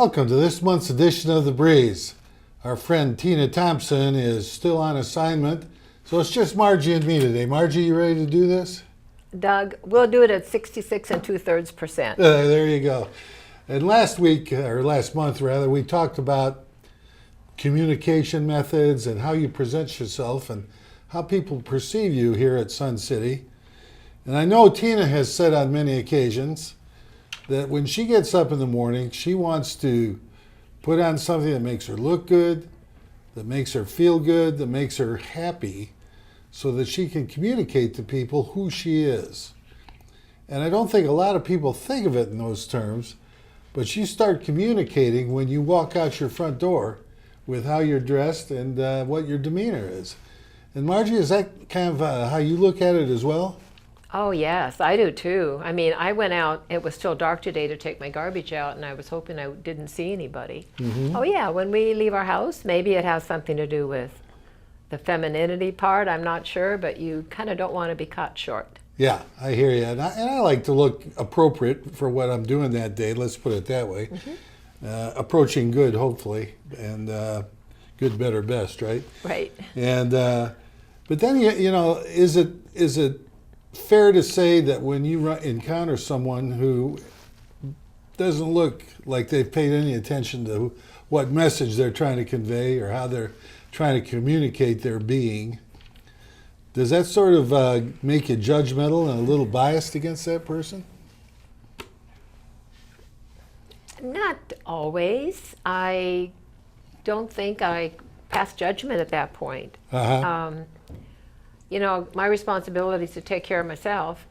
welcome to this month's edition of The Breeze. Our friend Tina Thompson is still on assignment, so it's just Margie and me today. Margie, you ready to do this? Doug, we'll do it at 66 2/3%. There you go. And last month, we talked about communication methods and how you present yourself and how people perceive you here at Sun City. And I know Tina has said on many occasions that when she gets up in the morning, she wants to put on something that makes her look good, that makes her feel good, that makes her happy, so that she can communicate to people who she is. And I don't think a lot of people think of it in those terms, but you start communicating when you walk out your front door with how you're dressed and what your demeanor is. And Margie, is that kind of how you look at it as well? Oh, yes, I do too. I mean, I went out, it was still dark today to take my garbage out, and I was hoping I didn't see anybody. Oh, yeah, when we leave our house, maybe it has something to do with the femininity part, I'm not sure, but you kind of don't want to be caught short. Yeah, I hear you. And I like to look appropriate for what I'm doing that day, let's put it that way. Approaching good, hopefully, and good, better, best, right? Right. And but then, you know, is it fair to say that when you encounter someone who doesn't look like they've paid any attention to what message they're trying to convey or how they're trying to communicate their being, does that sort of make you judgmental and a little biased against that person? Not always. I don't think I pass judgment at that point. You know, my responsibility is to take care of myself,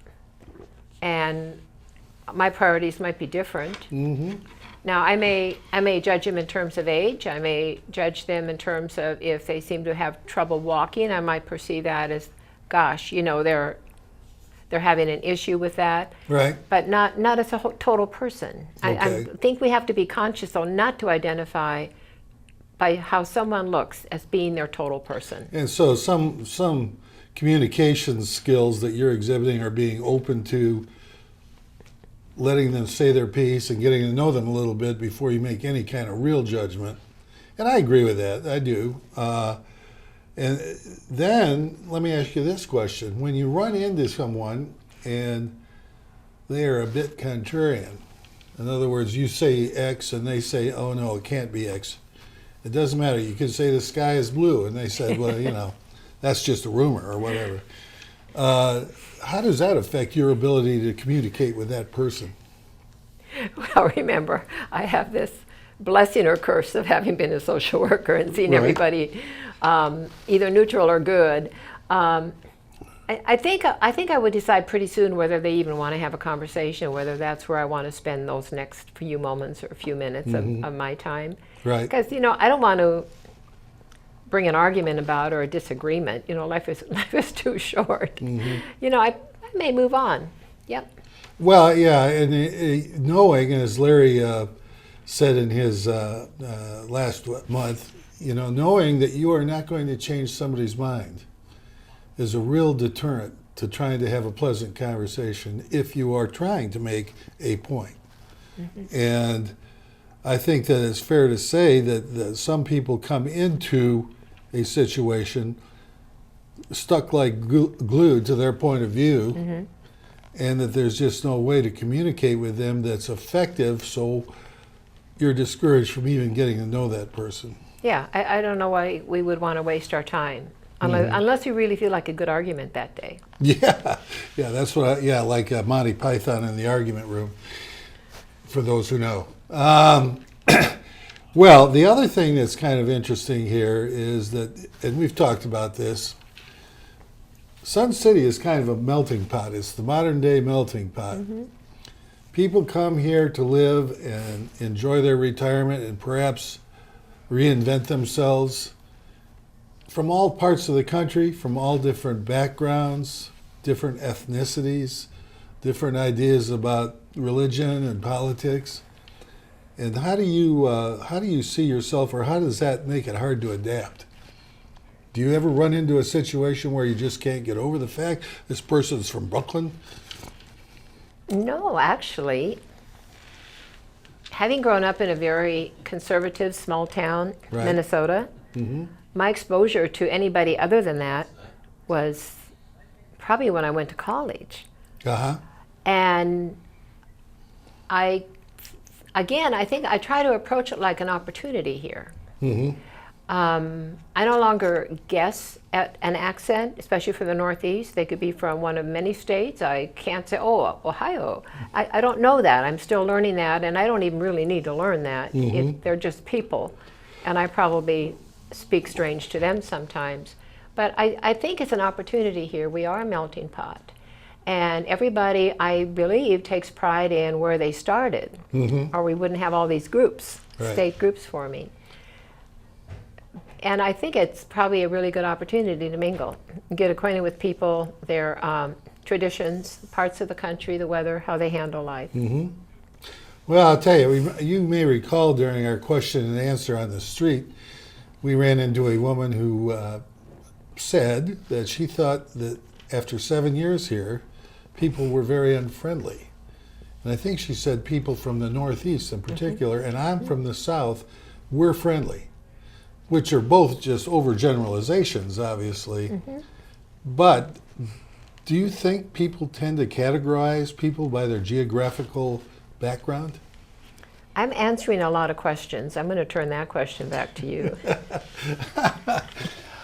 and my priorities might be different. Now, I may judge them in terms of age. I may judge them in terms of if they seem to have trouble walking. I might perceive that as, gosh, you know, they're having an issue with that. Right. But not as a total person. Okay. I think we have to be conscious, though, not to identify by how someone looks as being their total person. And so some communication skills that you're exhibiting are being open to letting them say their piece and getting to know them a little bit before you make any kind of real judgment. And I agree with that, I do. And then let me ask you this question. When you run into someone and they are a bit contrarian, in other words, you say X and they say, oh no, it can't be X. It doesn't matter. You can say the sky is blue and they said, well, you know, that's just a rumor or whatever. How does that affect your ability to communicate with that person? Well, remember, I have this blessing or curse of having been a social worker and seen Right. everybody either neutral or good. I think I would decide pretty soon whether they even want to have a conversation, whether that's where I want to spend those next few moments or few minutes of my time. Right. Because, you know, I don't want to bring an argument about or a disagreement. You know, life is too short. You know, I may move on. Yep. Well, yeah, and knowing, as Larry said in his last month, you know, knowing that you are not going to change somebody's mind is a real deterrent to trying to have a pleasant conversation if you are trying to make a point. And I think that it's fair to say that some people come into a situation stuck like glued to their point of view, and that there's just no way to communicate with them that's effective, so you're discouraged from even getting to know that person. Yeah, I don't know why we would want to waste our time unless we really feel like a good argument that day. Yeah, that's what like Monty Python in the argument room, for those who know. Well, the other thing that's kind of interesting here is that, and we've talked about this, Sun City is kind of a melting pot. It's the modern day melting pot. People come here to live and enjoy their retirement and perhaps reinvent themselves from all parts of the country, from all different backgrounds, different ethnicities, different ideas about religion and politics. And how do you see yourself, or how does that make it hard to adapt? Do you ever run into a situation where you just can't get over the fact this person's from Brooklyn? No, actually, having grown up in a very conservative small town, Right. Minnesota, my exposure to anybody other than that was probably when I went to college. Uh-huh. And I think I try to approach it like an opportunity here. I no longer guess at an accent, especially from the Northeast. They could be from one of many states. I can't say, oh, Ohio. I don't know that. I'm still learning that, and I don't even really need to learn that. They're just people, and I probably speak strange to them sometimes. But I think it's an opportunity here. We are a melting pot. And everybody, I believe, takes pride in where they started, or we wouldn't have all these groups, Right. state groups forming. And I think it's probably a really good opportunity to mingle, get acquainted with people, their traditions, parts of the country, the weather, how they handle life. Well, I'll tell you, you may recall during our question and answer on the street, we ran into a woman who said that she thought that after 7 years here, people were very unfriendly. And I think she said people from the Northeast in particular, and I'm from the South, we're friendly, which are both just overgeneralizations, obviously. But do you think people tend to categorize people by their geographical background? I'm answering a lot of questions. I'm going to turn that question back to you.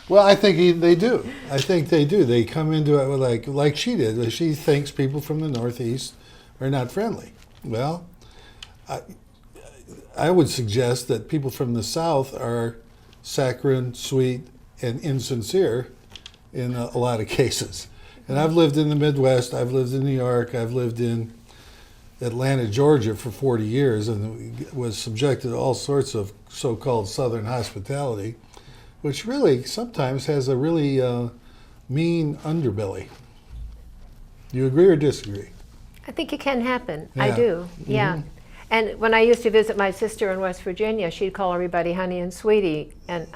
Well, I think they do. I think they do. They come into it with like she did. She thinks people from the Northeast are not friendly. Well, I would suggest that people from the South are saccharine, sweet, and insincere in a lot of cases. And I've lived in the Midwest. I've lived in New York. I've lived in Atlanta, Georgia for 40 years and was subjected to all sorts of so-called Southern hospitality, which really sometimes has a really mean underbelly. Do you agree or disagree? I think it can happen. I Yeah. do, yeah. And when I used to visit my sister in West Virginia, she'd call everybody honey and sweetie. And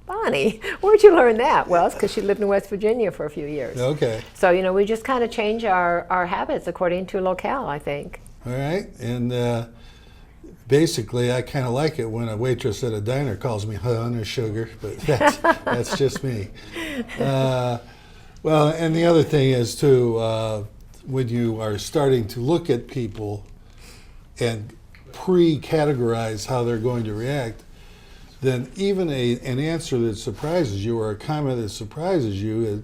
Bonnie, where'd you learn that? Well, it's because she lived in West Virginia for a few years. Okay. So, we just kind of change our habits according to locale, I think. All right. And basically, I kind of like it when a waitress at a diner calls me hun or sugar, but that's just me. Well, and the other thing is, too, when you are starting to look at people and pre-categorize how they're going to react, then even an answer that surprises you or a comment that surprises you,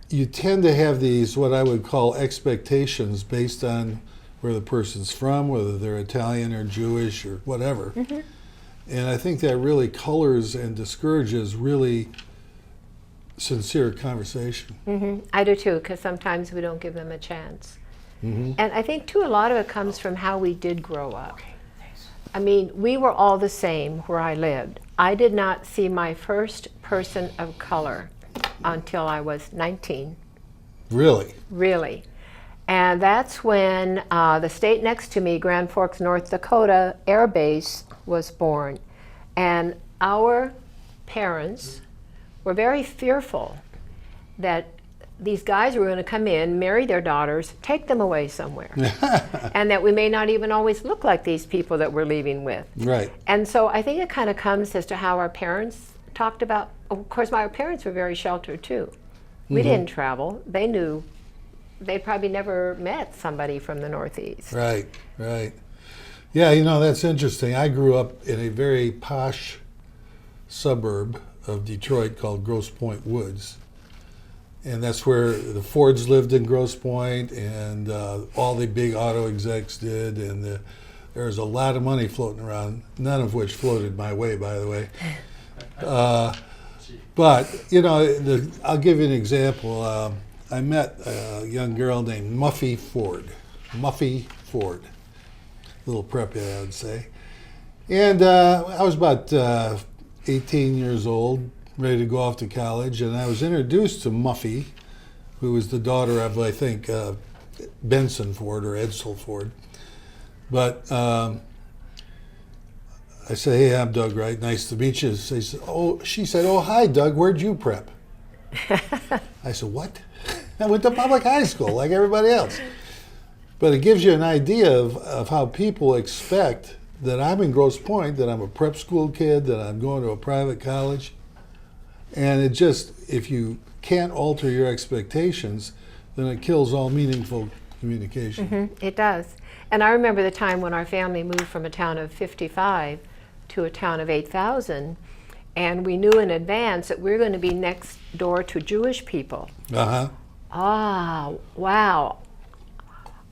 you tend to have these, what I would call expectations based on where the person's from, whether they're Italian or Jewish or whatever. And I think that really colors and discourages really sincere conversation. I do too, because sometimes we don't give them a chance. And I think too, a lot of it comes from how we did grow up. I mean, we were all the same where I lived. I did not see my first person of color until I was 19. Really? Really. And that's when the state next to me, Grand Forks, North Dakota Air Base, was born. And our parents were very fearful that these guys were going to come in, marry their daughters, take them away somewhere. And that we may not even always look like these people that we're leaving with. Right. And so I think it kind of comes as to how our parents talked about, of course, my parents were very sheltered too. We didn't travel. They knew, they probably never met somebody from the Northeast. Right, right. Yeah, that's interesting. I grew up in a very posh suburb of Detroit called Grosse Pointe Woods. And that's where the Fords lived in Grosse Pointe, and all the big auto execs did. And there was a lot of money floating around, none of which floated my way, by the way. But, I'll give you an example. I met a young girl named Muffy Ford. Muffy Ford. A little preppy, I would say. And I was about 18 years old, ready to go off to college, and I was introduced to Muffy, who was the daughter of, I think, Benson Ford or Edsel Ford. But I said, "Hey, I'm Doug Wright. Nice to meet you." She said, "Oh, hi, Doug. Where'd you prep?" I said, "What?" I went to public high school like everybody else. But it gives you an idea of how people expect that I'm in Grosse Pointe, that I'm a prep school kid, that I'm going to a private college. And it just, if you can't alter your expectations, then it kills all meaningful communication. It does. And I remember the time when our family moved from a town of 55 to a town of 8,000, and we knew in advance that we were going to be next door to Jewish people. Uh-huh. Ah, wow.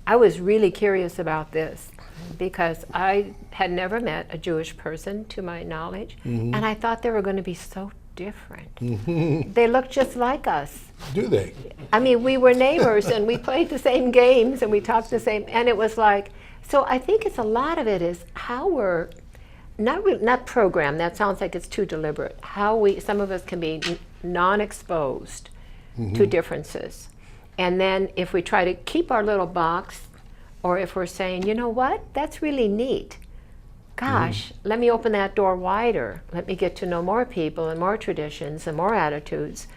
I was really curious about this because I had never met a Jewish person, to my knowledge, and I thought they were going to be so different. They looked just like us. Do they? I mean, we were neighbors and we played the same games and we talked the same, and it was like, so I think it's a lot of it is how we're not programmed, that sounds like it's too deliberate, how some of us can be non-exposed to differences. And then if we try to keep our little box, or if we're saying, you know what, that's really neat. Gosh, let me open that door wider. Let me get to know more people and more traditions and more attitudes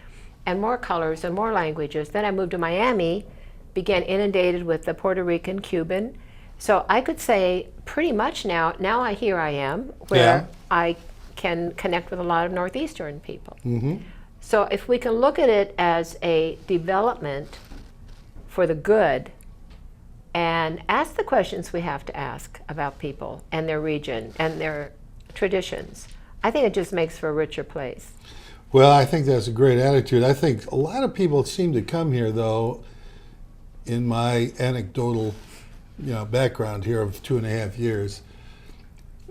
and more colors and more languages. Then I moved to Miami, began inundated with the Puerto Rican, Cuban. So I could say pretty much now here I am, where I can connect with a lot of Northeastern people. So if we can look at it as a development for the good and ask the questions we have to ask about people and their region and their traditions, I think it just makes for a richer place. Well, I think that's a great attitude. I think a lot of people seem to come here, though, in my anecdotal background here of 2.5 years,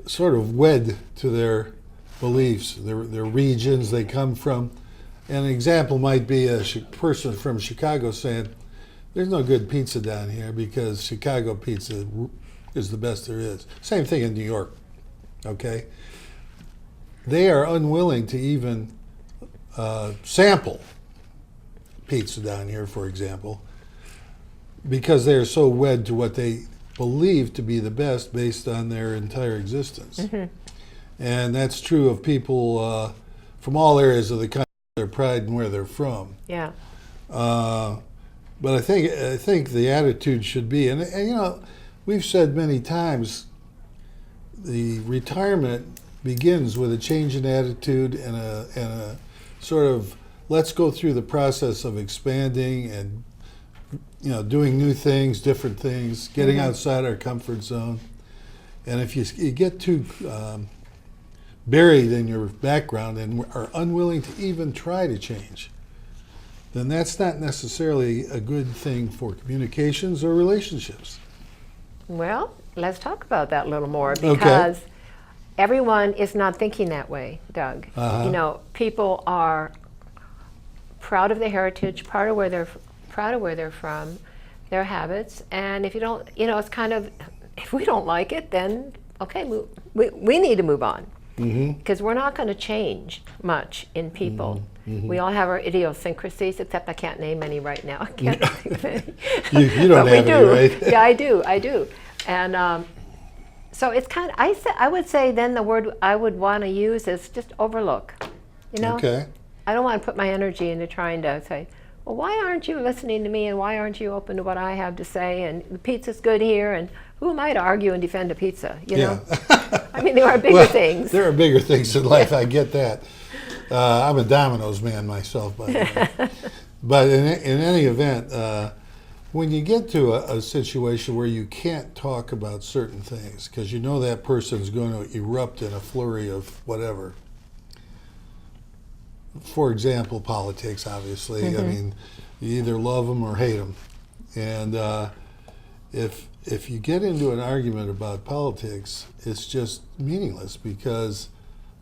sort of wed to their beliefs, their regions they come from. And an example might be a person from Chicago saying, there's no good pizza down here because Chicago pizza is the best there is. Same thing in New York, okay? They are unwilling to even sample pizza down here, for example, because they are so wed to what they believe to be the best based on their entire existence. And that's true of people from all areas of the country, their pride in where they're from. Yeah. But I think the attitude should be, and we've said many times, the retirement begins with a change in attitude and a sort of let's go through the process of expanding and doing new things, different things, getting outside our comfort zone. And if you get too buried in your background and are unwilling to even try to change, then that's not necessarily a good thing for communications or relationships. Well, let's talk about that a little more because everyone is not thinking that way, Doug. People are proud of their heritage, proud of where they're from, their habits, and if you don't, it's kind of, if we don't like it, then okay, we need to move on. Because we're not going to change much in people. We all have our idiosyncrasies, except I can't name any right now. I can't think of any. You don't have any, right? Yeah, I do. And so it's kind of, I would say then the word I would want to use is just overlook. Okay. I don't want to put my energy into trying to say, well, why aren't you listening to me and why aren't you open to what I have to say, and the pizza's good here, and who am I to argue and defend a pizza, know? I mean, there are bigger things. There are bigger things in life, I get that. I'm a Domino's man myself, by the way. But in any event, when you get to a situation where you can't talk about certain things because you know that person's going to erupt in a flurry of whatever, for example, politics, obviously. I mean, you either love them or hate them. And if you get into an argument about politics, it's just meaningless because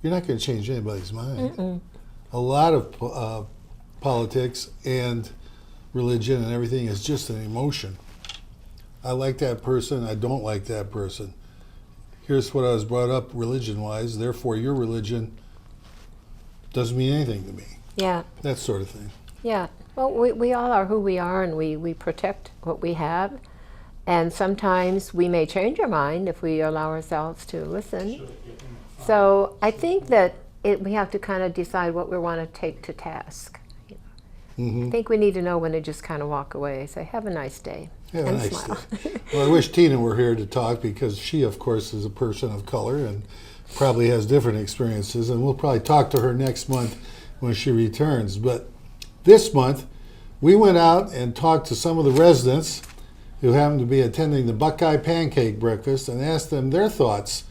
you're not going to change anybody's mind. A lot of politics and religion and everything is just an emotion. I like that person, I don't like that person. Here's what I was brought up religion-wise, therefore your religion doesn't mean anything to me. Yeah. That sort of thing. Yeah. Well, we all are who we are, and we protect what we have. And sometimes we may change our mind if we allow ourselves to listen. So I think that we have to kind of decide what we want to take to task. I think we need to know when to just kind of walk away, say, have a nice day. Have a And nice smile. day. Well, I wish Tina were here to talk because she, of course, is a person of color and probably has different experiences. And we'll probably talk to her next month when she returns. But this month, we went out and talked to some of the residents who happened to be attending the Buckeye Pancake Breakfast and asked them their thoughts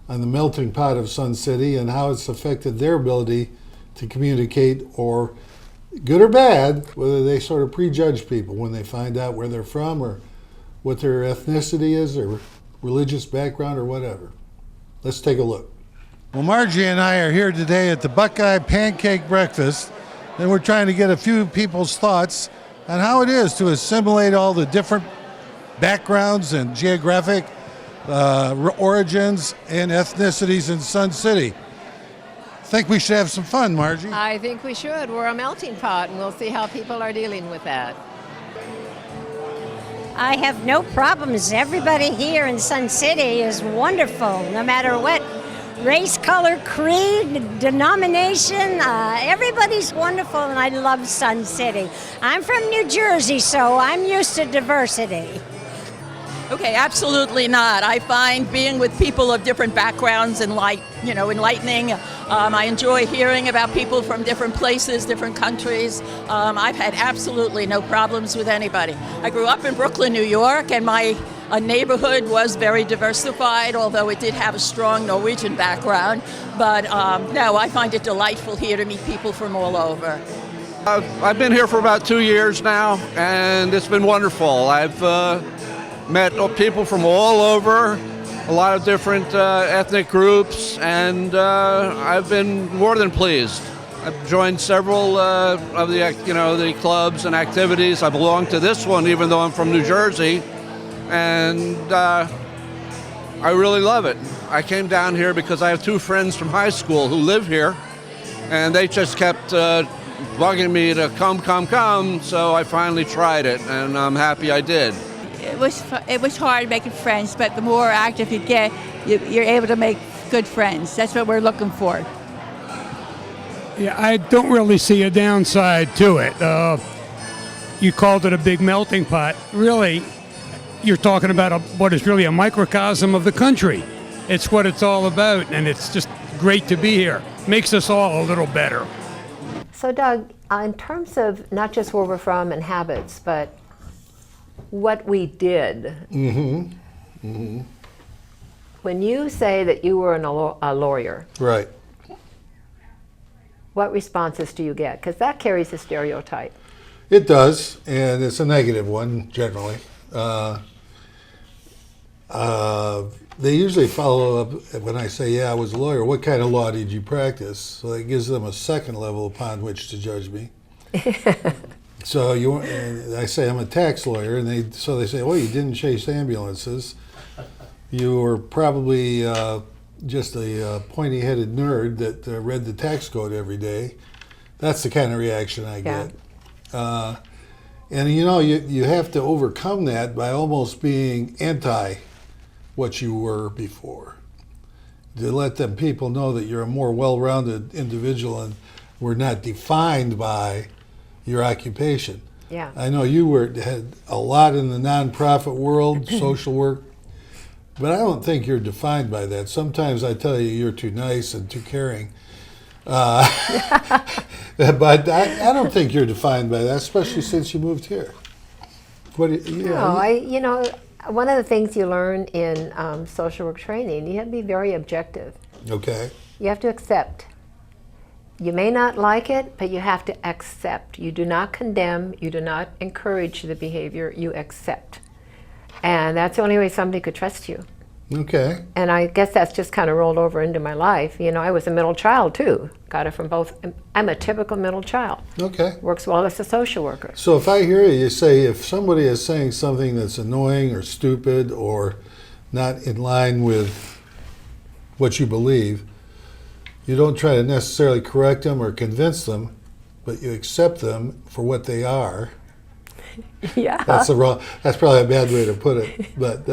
on the melting pot of Sun City and how it's affected their ability to communicate, or good or bad, whether they sort of prejudge people when they find out where they're from or what their ethnicity is or religious background or whatever. Let's take a look. Well, Margie and I are here today at the Buckeye Pancake Breakfast, and we're trying to get a few people's thoughts on how it is to assimilate all the different backgrounds and geographic origins and ethnicities in Sun City. I think we should have some fun, Margie. I think we should. We're a melting pot, and we'll see how people are dealing with that. I have no problems. Everybody here in Sun City is wonderful, no matter what race, color, creed, denomination. Everybody's wonderful, and I love Sun City. I'm from New Jersey, so I'm used to diversity. Okay, absolutely not. I find being with people of different backgrounds enlightening. I enjoy hearing about people from different places, different countries. I've had absolutely no problems with anybody. I grew up in Brooklyn, New York, and my neighborhood was very diversified, although it did have a strong Norwegian background. But no, I find it delightful here to meet people from all over. I've been here for about 2 years now, and it's been wonderful. I've met people from all over, a lot of different ethnic groups, and I've been more than pleased. I've joined several of the clubs and activities. I belong to this one, even though I'm from New Jersey, and I really love it. I came down here because I have 2 friends from high school who live here, and they just kept bugging me to come, so I finally tried it, and I'm happy I did. It was hard making friends, but the more active you get, you're able to make good friends. That's what we're looking for. Yeah, I don't really see a downside to it. You called it a big melting pot. Really, you're talking about what is really a microcosm of the country. It's what it's all about, and it's just great to be here. Makes us all a little better. So, Doug, in terms of not just where we're from and habits, but what we did. When you say that you were a lawyer, Right. what responses do you get? Because that carries a stereotype. It does, and it's a negative one generally. They usually follow up when I say, yeah, I was a lawyer. What kind of law did you practice? So it gives them a second level upon which to judge me. So I say I'm a tax lawyer, and they say, well, you didn't chase ambulances. You were probably just a pointy-headed nerd that read the tax code every day. That's the kind of reaction I get. And you have to overcome that by almost being anti what you were before, to let them people know that you're a more well-rounded individual and we're not defined by your occupation. Yeah. I know you had a lot in the nonprofit world, social work, but I don't think you're defined by that. Sometimes I tell you you're too nice and too caring. But I don't think you're defined by that, especially since you moved here. One of the things you learn in social work training, you have to be very objective. Okay. You have to accept. You may not like it, but you have to accept. You do not condemn, you do not encourage the behavior, you accept. And that's the only way somebody could trust you. Okay. And I guess that's just kind of rolled over into my life. I was a middle child too. Got it from both. I'm a typical middle child. Okay. Works well as a social worker. So if I hear you say, if somebody is saying something that's annoying or stupid or not in line with what you believe, you don't try to necessarily correct them or convince them, but you accept them for what they are. Yeah. That's probably a bad way to put it, but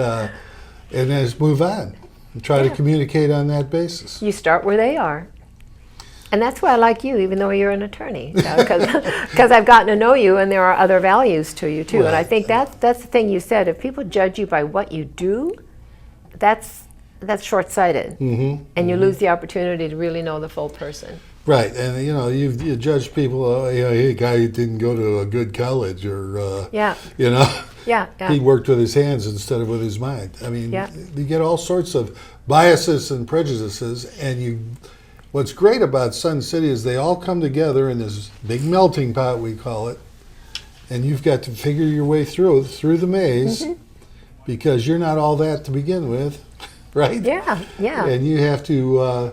and then just move on and try to communicate on that basis. You start where they are. And that's why I like you, even though you're an attorney, because I've gotten to know you, and there are other values to you too. And I think that's the thing you said. If people judge you by what you do, that's short-sighted, and you lose the opportunity to really know the full person. Right, and you judge people. Oh, yeah, hey, guy didn't go to a good college, or Yeah. Yeah. he worked with his hands instead of with his mind. I mean, Yeah. you get all sorts of biases and prejudices, and what's great about Sun City is they all come together in this big melting pot, we call it, and you've got to figure your way through the maze, because you're not all that to begin with, right? Yeah. Yeah. And you have to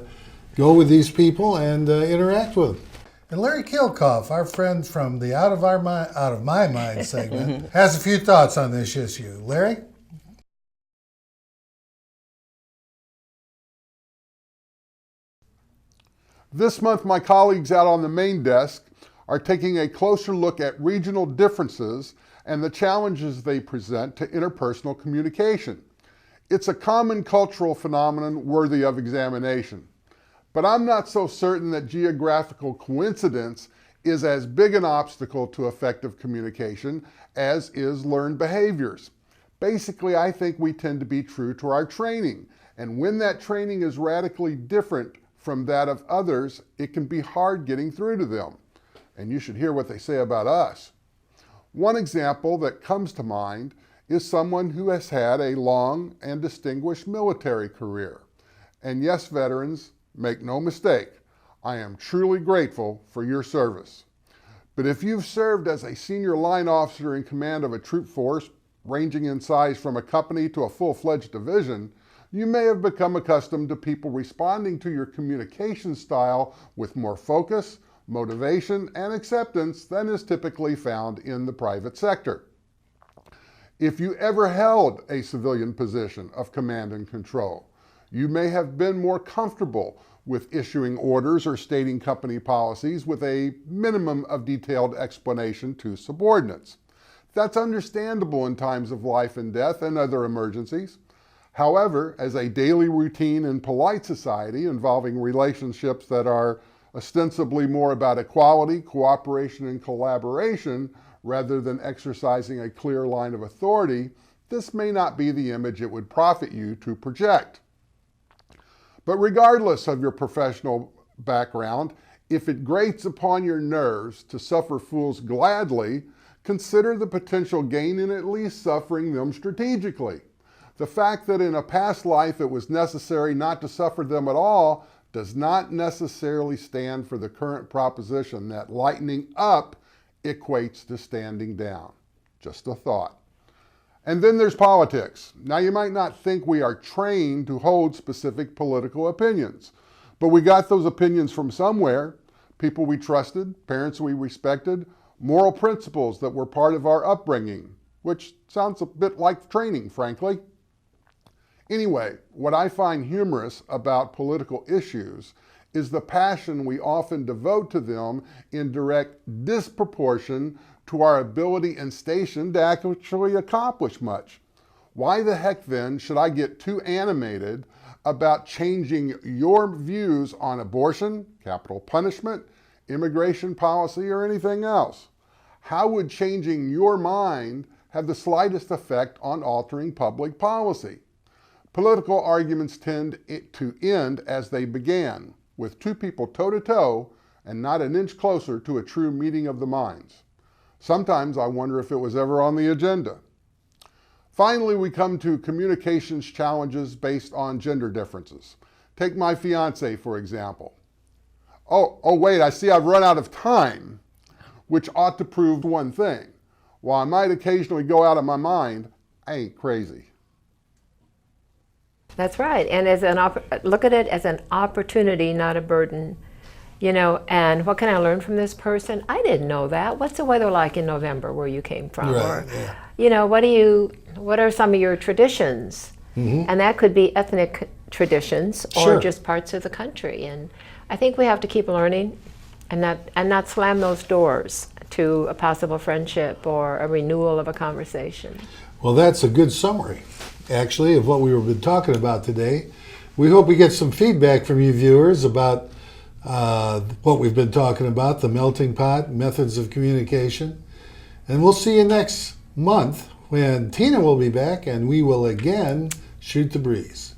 go with these people and interact with them. And Larry Kilkoff, our friend from the Out of My Mind segment, has a few thoughts on this issue. Larry? This month, my colleagues out on the main desk are taking a closer look at regional differences and the challenges they present to interpersonal communication. It's a common cultural phenomenon worthy of examination. But I'm not so certain that geographical coincidence is as big an obstacle to effective communication as is learned behaviors. Basically, I think we tend to be true to our training, and when that training is radically different from that of others, it can be hard getting through to them. And you should hear what they say about us. One example that comes to mind is someone who has had a long and distinguished military career. And yes, veterans, make no mistake, I am truly grateful for your service. But if you've served as a senior line officer in command of a troop force ranging in size from a company to a full-fledged division, you may have become accustomed to people responding to your communication style with more focus, motivation, and acceptance than is typically found in the private sector. If you ever held a civilian position of command and control, you may have been more comfortable with issuing orders or stating company policies with a minimum of detailed explanation to subordinates. That's understandable in times of life and death and other emergencies. However, as a daily routine in polite society involving relationships that are ostensibly more about equality, cooperation, and collaboration rather than exercising a clear line of authority, this may not be the image it would profit you to project. But regardless of your professional background, if it grates upon your nerves to suffer fools gladly, consider the potential gain in at least suffering them strategically. The fact that in a past life it was necessary not to suffer them at all does not necessarily stand for the current proposition that lightening up equates to standing down. Just a thought. And then there's politics. Now, you might not think we are trained to hold specific political opinions, but we got those opinions from somewhere. People we trusted, parents we respected, moral principles that were part of our upbringing, which sounds a bit like training, frankly. Anyway, what I find humorous about political issues is the passion we often devote to them in direct disproportion to our ability and station to actually accomplish much. Why the heck then should I get too animated about changing your views on abortion, capital punishment, immigration policy, or anything else? How would changing your mind have the slightest effect on altering public policy? Political arguments tend to end as they began, with two people toe-to-toe and not an inch closer to a true meeting of the minds. Sometimes I wonder if it was ever on the agenda. Finally, we come to communications challenges based on gender differences. Take my fiance, for example. Oh, wait, I see I've run out of time, which ought to prove one thing. While I might occasionally go out of my mind, I ain't crazy. That's right. And look at it as an opportunity, not a burden. And what can I learn from this person? I didn't know that. What's the weather like in November where you came from? Right, or, yeah. What are some of your traditions? Mm-hmm. And that could be ethnic traditions or just parts of the country. And I think we have to keep learning and not slam those doors to a possible friendship or a renewal of a conversation. Well, that's a good summary, actually, of what we've been talking about today. We hope we get some feedback from you viewers about what we've been talking about, the melting pot, methods of communication. And we'll see you next month when Tina will be back and we will again shoot the breeze.